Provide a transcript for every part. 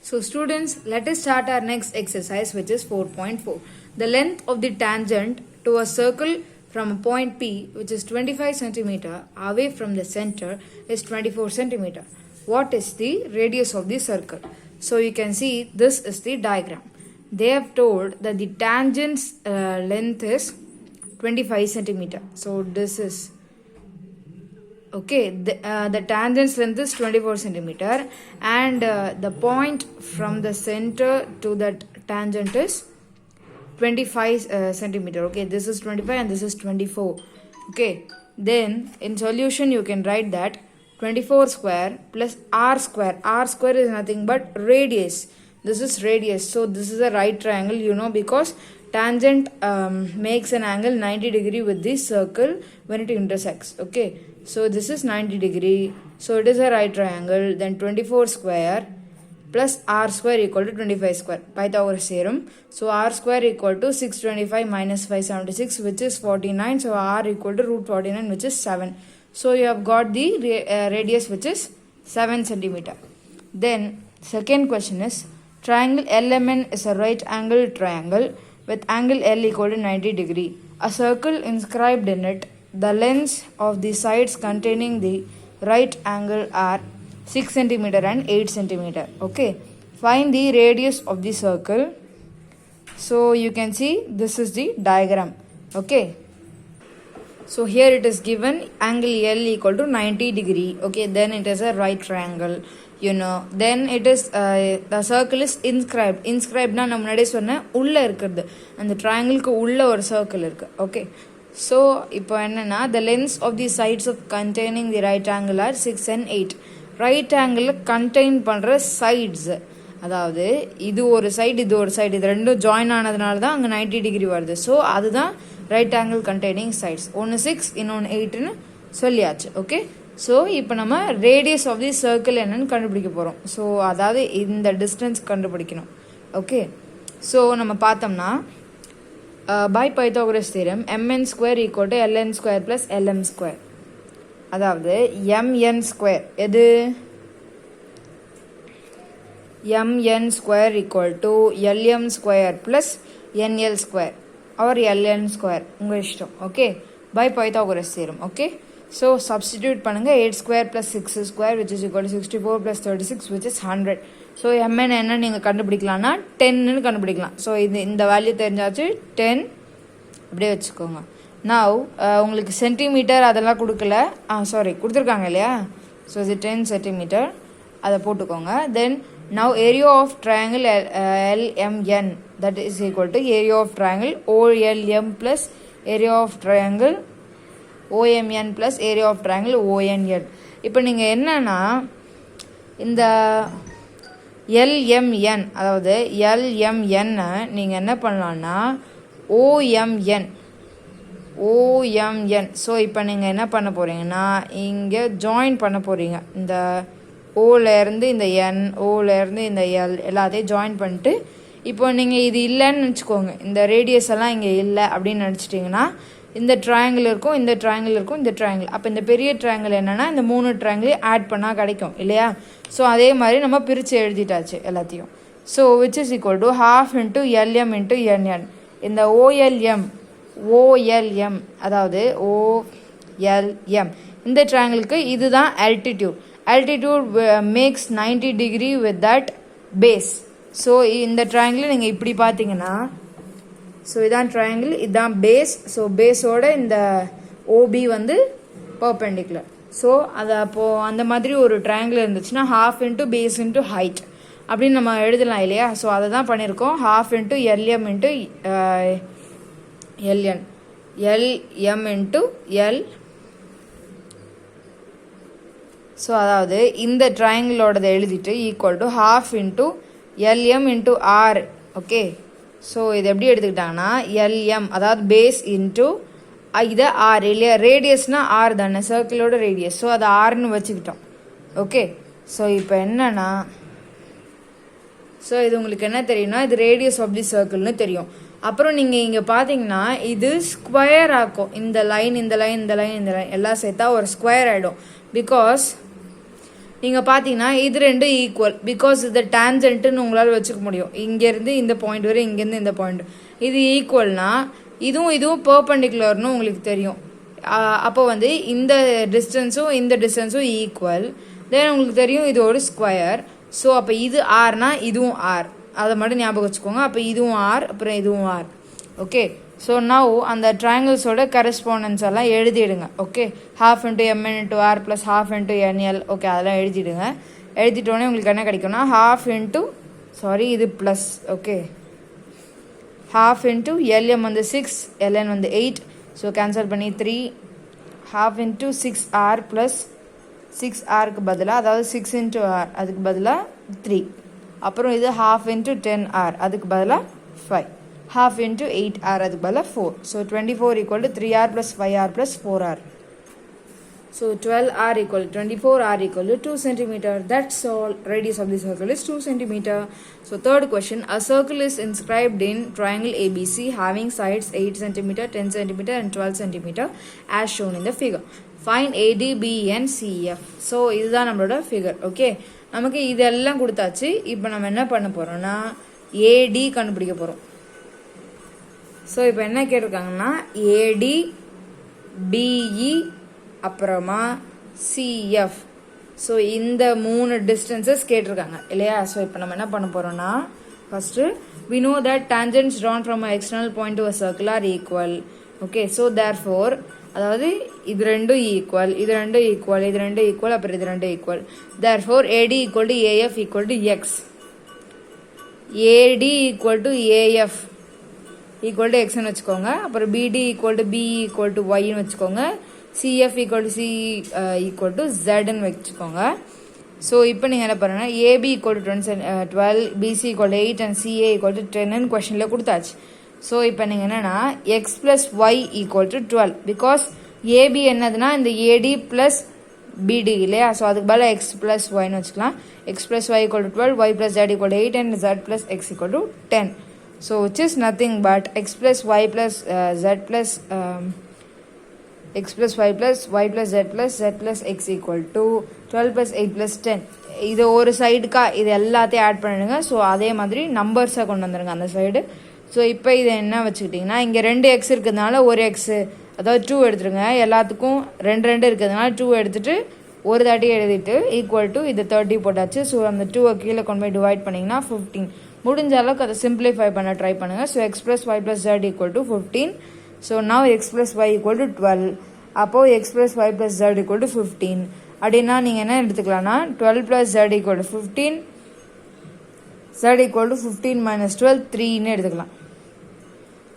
So students, let us start our next exercise, which is 4.4. The length of the tangent to a circle from a point P, which is 25 centimeter away from the center, is 24 centimeter. What is the radius of the circle? So you can see this is the diagram. They have told that the tangent's length is 25 centimeter. So this is okay, the tangent's length is 24 centimeter and the point from the center to that tangent is 25 centimeter. Okay, this is 25 and this is 24. Okay, then in solution you can write that 24 square plus r square. R square is nothing but radius. This is radius. So this is a right triangle, you know, because tangent makes an angle 90 degree with this circle when it intersects. Okay, so this is 90 degree. So it is a right triangle. Then 24 square plus r square equal to 25 square. Pythagoras theorem. So r square equal to 625 minus 576, which is 49. So r equal to root 49, which is 7. So you have got the radius, which is 7 centimeter. Then second question is, triangle LMN is a right angle triangle with angle L equal to 90 degree. A circle inscribed in it. The lengths of the sides containing the right angle are 6 centimeter and 8 centimeter. Okay. Find the radius of the circle. So you can see this is the diagram. Okay. So here it is given angle L equal to 90 degree. Okay. Then it is a right triangle. You know, then it is the circle is inscribed. Inscribed na நம்ம முன்னாடியே சொன்ன உள்ள இருக்குது. அந்த triangleக்கு உள்ள ஒரு circle இருக்கு. Okay. So இப்போ என்னன்னா the lengths of the sides of containing the right angle are 6 and 8. Right angle contain பண்ற sides. அதாவது இது ஒரு சைடு இது ஒரு சைடு இது ரெண்டும் ஜாயின் ஆனதுனால தான் அங்கே 90 டிகிரி வருது. ஸோ அதுதான் ரைட் ஆங்கிள் கண்டெய்னிங் சைட்ஸ். ஒன்று 6 இன்னொன்று 8ன்னு சொல்லியாச்சு. ஓகே, ஸோ இப்போ நம்ம ரேடியஸ் ஆஃப் தி சர்க்கிள் என்னன்னு கண்டுபிடிக்க போகிறோம். ஸோ அதாவது இந்த டிஸ்டன்ஸ் கண்டுபிடிக்கணும். ஓகே, ஸோ நம்ம பார்த்தோம்னா by Pythagoras theorem mn square equal to ln square plus lm square. அதாவது mn ஸ்கொயர் எது mn square equal to lm square plus nl square or ln square உங்க இஷ்டம். Okay, by Pythagoras theorem. Okay, so substitute பண்ணுங்க 8 square plus 6 square which is equal to 64 plus 36 which is 100. so mn என்ன நீங்க கண்டுபிடிக்கலாம்னா 10 ன்னு கண்டுபிடிக்கலாம். so இந்த value தெரிஞ்சாச்சு 10 அப்படியே வச்சுக்கோங்க. now உங்களுக்கு சென்டிமீட்டர் அதெல்லாம் கொடுக்கல, சாரி கொடுத்துருக்காங்க இல்லையா. so இது 10 சென்டிமீட்டர் அதை போட்டுக்கோங்க. then now area of triangle LMN, that is equal to area of triangle OLM plus area of triangle OMN plus area of triangle ONL. இப்போ நீங்கள் என்னன்னா இந்த LMN அதாவது LMN நீங்கள் என்ன பண்ணலான்னா OMN. ஸோ இப்போ நீங்கள் என்ன பண்ண போகிறீங்கன்னா இங்கே ஜாயின் பண்ண போகிறீங்க. இந்த ஓலேருந்து இந்த என் ஓலேருந்து இந்த எல் எல்லாத்தையும் ஜாயின் பண்ணிட்டு இப்போ நீங்கள் இது இல்லைன்னு நினச்சிக்கோங்க. இந்த ரேடியஸ் எல்லாம் இங்கே இல்லை அப்படின்னு நினச்சிட்டிங்கன்னா இந்த ட்ரையாங்கிள் இருக்கும், இந்த ட்ரையாங்கிள் இருக்கும், இந்த ட்ரையாங்கிள். அப்போ இந்த பெரிய ட்ரையாங்கிள் என்னென்னா இந்த 3 ட்ரையாங்கிளையும் ஆட் பண்ணால் கிடைக்கும் இல்லையா. ஸோ அதே மாதிரி நம்ம பிரித்து எழுதிட்டாச்சு எல்லாத்தையும். So which is equal to half into LM into NN. இந்த OLM அதாவது OLM இந்த ட்ரையாங்கிளுக்கு இதுதான் altitude. Altitude makes 90 degree with that base. So இந்த ட்ரையாங்கிள் நீங்கள் இப்படி பார்த்தீங்கன்னா ஸோ இதான் ட்ரையாங்கிள், இதுதான் பேஸ். ஸோ பேஸோட இந்த ஓபி வந்து பர்பெண்டிகுலர். ஸோ அது அப்போது அந்த மாதிரி ஒரு ட்ரையாங்கிள் இருந்துச்சுன்னா half into base into height அப்படின்னு நம்ம எழுதலாம் இல்லையா. ஸோ அதை தான் பண்ணியிருக்கோம். half into LM into LN LM into L. So அதாவது இந்த ட்ரையாங்கிளோடதை எழுதிட்டு equal to half into LM into R. Okay, so இது எப்படி எடுத்துக்கிட்டாங்கன்னா LM அதாவது பேஸ் இன்ட்டு இதை R இல்லையா. ரேடியஸ்னால் R தானே, சர்க்கிளோட ரேடியஸ். ஸோ அதை Rன்னு வச்சுக்கிட்டோம். ஓகே, ஸோ இப்போ என்னன்னா ஸோ இது உங்களுக்கு என்ன தெரியும்னா இது ரேடியஸ் ஆஃப் தி சர்க்கிள்னு தெரியும். அப்புறம் நீங்கள் இங்கே பார்த்தீங்கன்னா இது ஸ்கொயர் ஆக்கும். இந்த லைன் இந்த லைன் இந்த லைன் இந்த லைன் எல்லாம் சேர்த்தா ஒரு ஸ்கொயர் ஆகிடும். பிகாஸ் நீங்கள் பார்த்தீங்கன்னா இது ரெண்டும் ஈக்குவல் பிகாஸ் இது டேஞ்சன்ட்டுன்னு உங்களால் வச்சுக்க முடியும். இங்கேருந்து இந்த பாயிண்ட் வரை, இங்கேருந்து இந்த பாயிண்ட். இது ஈக்குவல்னா இதுவும் பெர்பெண்டிகுலர்னு உங்களுக்கு தெரியும். அப்போ வந்து இந்த டிஸ்டன்ஸும் ஈக்குவல். தென் உங்களுக்கு தெரியும் இது ஒரு ஸ்கொயர். ஸோ அப்போ இது ஆர்னா இதுவும் ஆர், அதை மட்டும் ஞாபகம் வச்சுக்கோங்க. அப்போ இதுவும் ஆர், அப்புறம் இதுவும் ஆர். ஓகே, ஸோ நவ் அந்த ட்ரையாங்கிள்ஸோட கரஸ்பாண்டன்ஸ் எல்லாம் எழுதிடுங்க. Okay, half into mn into r plus half into nl. Okay, அதெல்லாம் எழுதிடுங்க. எழுதிட்டோடனே உங்களுக்கு என்ன கிடைக்கும்னா half into இது plus. Okay, half into lm வந்து 6, ln வந்து 8. ஸோ கேன்சல் பண்ணி 3. half into 6r plus 6rக்கு பதிலாக, அதாவது 6 into r அதுக்கு பதிலாக 3. அப்புறம் இது half into 10r அதுக்கு பதிலாக 5. half into 8r அதுக்கு பதிலாக 4. So 24 equal to 3r plus 5r plus 4r. So 12r equal to 24r equal to 2 cm. That's all. Radius of the circle is 2 cm. So third question, a circle is inscribed in triangle ABC having sides 8 cm, 10 cm and 12 cm as shown in the figure. Find AD, BN, CF. So இதுதான் நம்மளோட figure. Okay, நமக்கு இதெல்லாம் கொடுத்தாச்சு. இப்போ நம்ம என்ன பண்ண போகிறோம்னா AD கண்டுபிடிக்க போகிறோம். ஸோ இப்போ என்ன கேட்டிருக்காங்கன்னா AD, BE, அப்புறமா CF. ஸோ இந்த 3 டிஸ்டன்சஸ் கேட்டிருக்காங்க இல்லையா? ஸோ இப்போ நம்ம என்ன பண்ண போகிறோம்னா first we know that tangents drawn from an external point to a circle are equal. Okay, so therefore அதாவது இது ரெண்டும் ஈக்குவல், இது ரெண்டும் ஈக்குவல், இது ரெண்டும் ஈக்குவல், அப்புறம் இது ரெண்டும் equal. therefore AD equal to AF equal to X. AD equal to AF equal to Xன்னு வச்சுக்கோங்க. அப்புறம் BD equal to BE equal to Yன்னு வச்சுக்கோங்க. CF equal to C equal to Zன்னு வச்சுக்கோங்க. ஸோ இப்போ நீங்கள் என்ன பண்ணுறீங்கன்னா AB equal to 12, BC equal to 8 and CA equal to 10ன்னு கொஷனில் கொடுத்தாச்சு. So இப்போ நீங்கள் என்னென்னா X plus Y equal to 12 because AB என்னதுன்னா இந்த AD plus BD இல்லையா? ஸோ அதுக்கு பதிலாக X plus Yன்னு வச்சுக்கலாம். X plus Y equal to 12, Y plus Z equal to 8 and Z plus X equal to 10. So which is nothing but X plus Y plus Z plus X plus Y plus Y plus Z plus X equal to 12 plus 8 plus 10. இது ஒரு சைடுக்கா இது எல்லாத்தையும் add பண்ணிடுங்க. So அதே மாதிரி நம்பர்ஸை கொண்டு வந்துடுங்க அந்த சைடு. ஸோ இப்போ இதை என்ன வச்சுக்கிட்டிங்கன்னா இங்கே 2 எக்ஸ் இருக்கிறதுனால ஒரு எக்ஸு, அதாவது 2 எடுத்துருங்க. எல்லாத்துக்கும் 2 இருக்கிறதுனால 2 எடுத்துகிட்டு ஒரு தாட்டி எழுதிட்டு ஈக்குவல் டு இது 30 போட்டாச்சு. ஸோ அந்த 2 கீழே கொண்டு போய் டிவைட் பண்ணிங்கன்னா 15. முடிஞ்ச அளவுக்கு அதை சிம்பிளிஃபை பண்ண ட்ரை பண்ணுங்கள். So X plus Y plus Z equal to 15. So now X plus Y equal to 12. அப்போது X plus Y plus Z equal to 15. அப்படின்னா நீங்கள் என்ன எடுத்துக்கலாம்னா 12 plus Z equal to 15, Z equal to 15 minus 12 3ன்னு எடுத்துக்கலாம்.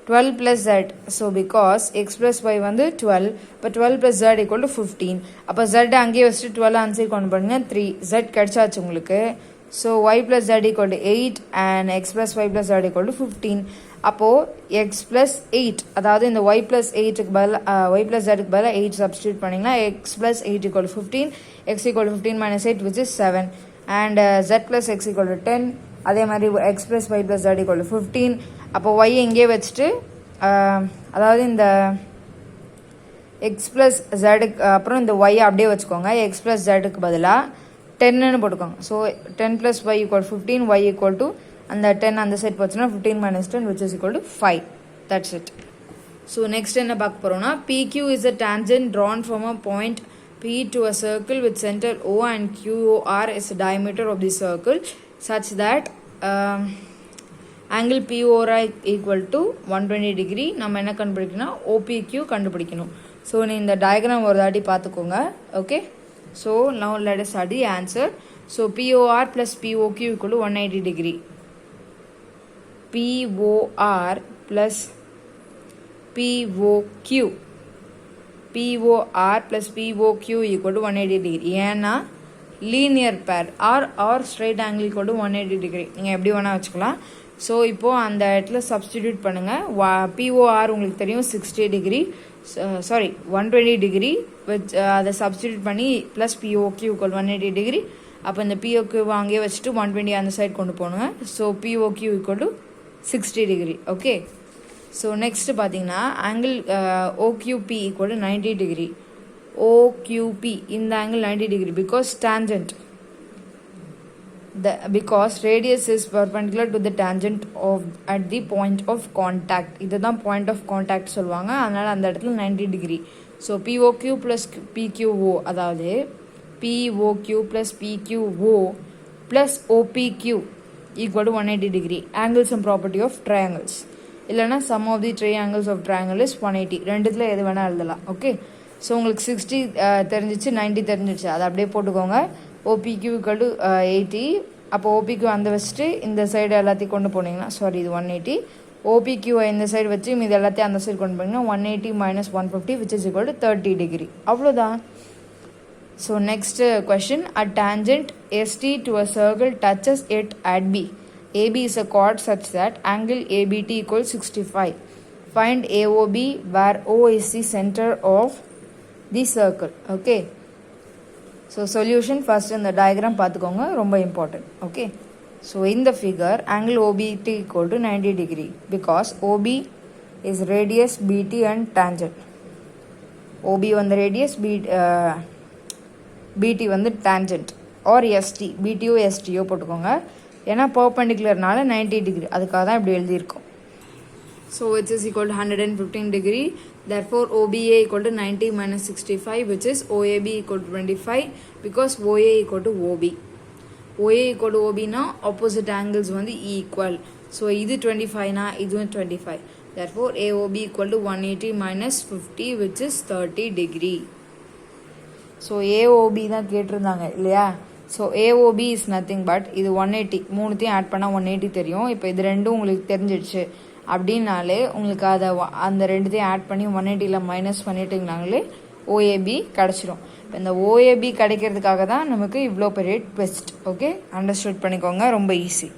12 plus z. So because x plus y வந்து 12, but 12 plus z equal to 15. அப்போ z அங்கேயே வச்சுட்டு 12 ஆன்சர் கொண்டு பண்ணுங்க 3. z கிடைச்சாச்சு உங்களுக்கு. So y plus z equal to 8 and x plus y plus z equal to 15. அப்போது x plus 8, அதாவது இந்த y plus 8க்கு பதிலாக y plus zக்கு பதிலாக 8 சப்ஸ்டியூட் பண்ணிங்கன்னா x plus 8 equal to 15, x equal to 15 minus 8 which is 7 and z plus x equal to 10. அதே மாதிரி x plus y plus z equal to 15. அப்போ y எங்கே வச்சுட்டு அதாவது இந்த எக்ஸ் ப்ளஸ் ஜெடுக்கு அப்புறம் இந்த ஒய் அப்படியே வச்சுக்கோங்க. எக்ஸ் ப்ளஸ் ஜெடுக்கு பதிலாக 10ன்னு போட்டுக்கோங்க. So 10 plus Y equal 15, Y equal to அந்த 10 அந்த சைட் போச்சுன்னா 15 minus 10 which is equal to 5. That's it. So next என்ன பார்க்க போகிறோம்னா PQ is a tangent drawn from a point P to a circle with center O and QOR is the diameter of the circle such that angle POR equal to 120 degree. நம்ம என்ன கண்டுபிடிக்கணும்? OPQ கண்டுபிடிக்கணும். So நீ இந்த diagram ஒரு தாட்டி பார்த்துக்கோங்க. Okay, so now let us study answer. So POR plus POQ equal to 180 degree. POR plus POQ. POR plus POQ equal to 180 degree. ஏன்னா linear pair are straight angle equal to 180 degree. நீங்கள் எப்படி வேணால் வச்சுக்கலாம். So இப்போது அந்த இடத்துல substitute பண்ணுங்கள். பிஓஆர் உங்களுக்கு தெரியும் 60 டிகிரி, சாரி 120 டிகிரி வித் அதை சப்ஸ்டிடியூட் பண்ணி ப்ளஸ் பிஓக்யூ ஈக்குவல் 180 டிகிரி. அப்போ இந்த பிஓக்யூ அங்கேயே வச்சுட்டு 120 அந்த சைட் கொண்டு போகணுங்க. So POQ equal to 60 degree. Okay, so next பார்த்தீங்கன்னா angle OQP equal to 90 degree. OQP இந்த angle 90 degree because tangent because radius is perpendicular to the tangent of at the point of contact. இதுதான் point of contact சொல்லுவாங்க. அதனால அந்த இடத்துல 90 degree. So POQ plus PQO அதாவது POQ plus PQO plus OPQ equal to 180 degree. Angles and property of triangles. இல்லைனா sum of the triangles of triangle is 180. ரெண்டுத்துல எது வேணால் எழுதலாம். ஓகே, ஸோ உங்களுக்கு 60 தெரிஞ்சிச்சு, 90 தெரிஞ்சிச்சு, அதை அப்படியே போட்டுக்கோங்க. OPQ equal to 80. அப்போ OPQ அந்த வச்சுட்டு இந்த சைடு எல்லாத்தையும் கொண்டு போனீங்கன்னா, சாரி இது 180. OPQ இந்த சைடு வச்சு இது எல்லாத்தையும் அந்த சைடு கொண்டு போனீங்கன்னா 180 minus 150 which is equal to 30 degree. அவ்வளோதான். So next question. A tangent ST to a circle touches it at B. AB is a chord such that angle ABT equals 65. Find AOB where O is the center of the circle. Okay. So solution first in the diagram பார்த்துக்கோங்க, ரொம்ப important. Okay. So in the figure angle OBT equal to 90 degree because OB is radius, BT and tangent. OB வந்து radius, BT வந்து tangent or ST. BTO STO போட்டுக்கோங்க, ஏன்னா perpendicularனால 90 degree, அதுக்காக தான் இப்படி எழுதியிருக்கோம். So it is equal to 115 degree. Therefore OBA equal to 90 minus 65 which is OAB equal to 25 because OA equal to OB. OA equal to OB na opposite angles வந்து equal. So இது 25 na இதுவும் 25. Therefore AOB equal to 180 minus 50 which is 30 degree. So AOB தான் கேட்டிருந்தாங்க இல்லையா. So AOB is nothing but இது 180, மூணுத்தையும் add பண்ணால் 180 தெரியும். இப்போ இது ரெண்டும் உங்களுக்கு தெரிஞ்சிடுச்சு அப்படின்னாலே உங்களுக்கு அதை அந்த ரெண்டுத்தையும் ஆட் பண்ணி 180ல் மைனஸ் பண்ணிட்டீங்கனாங்களே OAB கிடச்சிரும். இப்போ இந்த OAB கிடைக்கிறதுக்காக தான் நமக்கு இவ்வளோ பெரிய ட்விஸ்ட். ஓகே, அண்டர்ஸ்டாண்ட் பண்ணிக்கோங்க, ரொம்ப ஈஸி.